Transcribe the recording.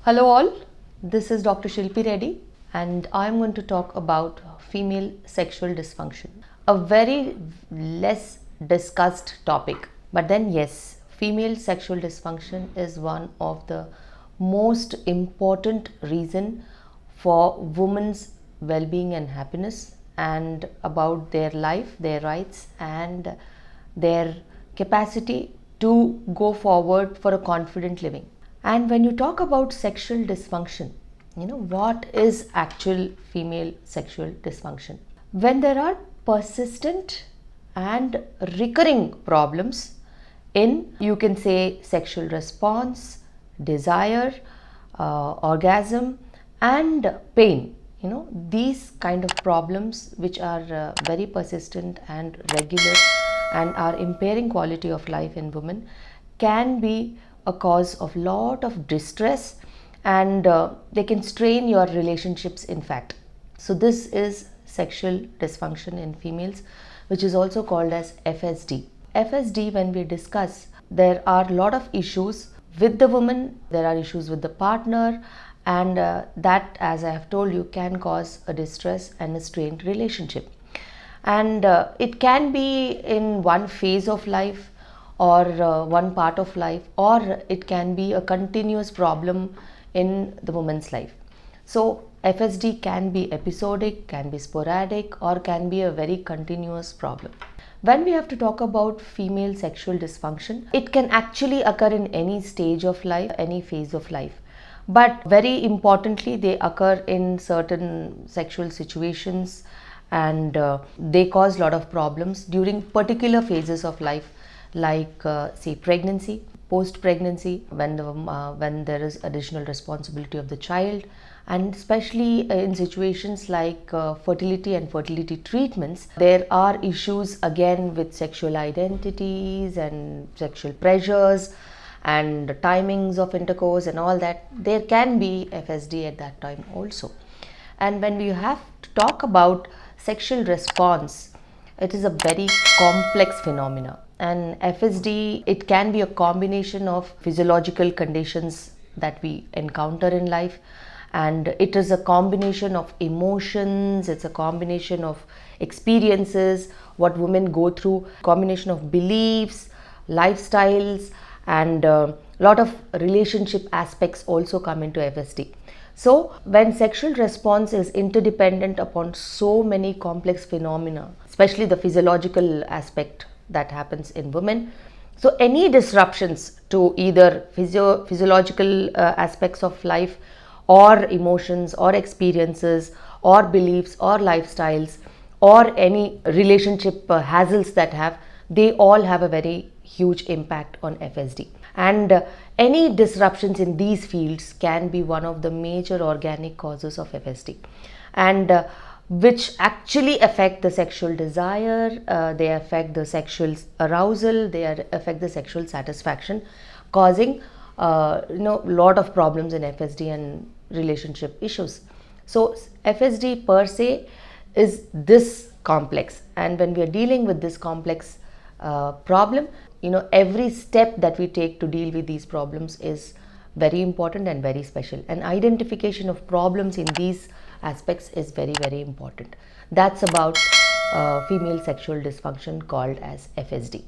Hello all, this is Dr. Shilpi Reddy and I am going to talk about female sexual dysfunction. A very less discussed topic, but then yes, female sexual dysfunction is one of the most important reason for women's well-being and happiness, and about their life, their rights and their capacity to go forward for a confident living. And when you talk about sexual dysfunction, what is actual female sexual dysfunction? When there are persistent and recurring problems in, you can say, sexual response, desire, orgasm and pain, these kind of problems which are very persistent and regular and are impairing quality of life in women can be a cause of lot of distress, and they can strain your relationships in fact. So this is sexual dysfunction in females, which is also called as FSD. FSD, when we discuss, there are a lot of issues with the woman, there are issues with the partner, and that, as I have told you, can cause a distress and a strained relationship. And it can be in one phase of life or one part of life, or it can be a continuous problem in the woman's life. So FSD can be episodic, can be sporadic, or can be a very continuous problem. When we have to talk about female sexual dysfunction, it can actually occur in any stage of life, any phase of life. But very importantly, they occur in certain sexual situations, and they cause a lot of problems during particular phases of life, like say pregnancy, post-pregnancy, when there is additional responsibility of the child, and especially in situations like fertility and fertility treatments. There are issues again with sexual identities and sexual pressures and timings of intercourse and all that. There can be FSD at that time also. And when we have to talk about sexual response, it is a very complex phenomena. And FSD, it can be a combination of physiological conditions that we encounter in life, and it is a combination of emotions, it's a combination of experiences, what women go through, combination of beliefs, lifestyles, and a lot of relationship aspects also come into FSD. So when sexual response is interdependent upon so many complex phenomena, especially the physiological aspect that happens in women, so any disruptions to either physiological aspects of life, or emotions, or experiences, or beliefs, or lifestyles, or any relationship hassles that they all have a very huge impact on FSD. And any disruptions in these fields can be one of the major organic causes of FSD, and which actually affect the sexual desire, they affect the sexual arousal, they affect the sexual satisfaction, causing lot of problems in FSD and relationship issues. So FSD per se is this complex, and when we are dealing with this complex problem, every step that we take to deal with these problems is very important and very special, and identification of problems in these aspects is very, very important. That's about female sexual dysfunction called as FSD.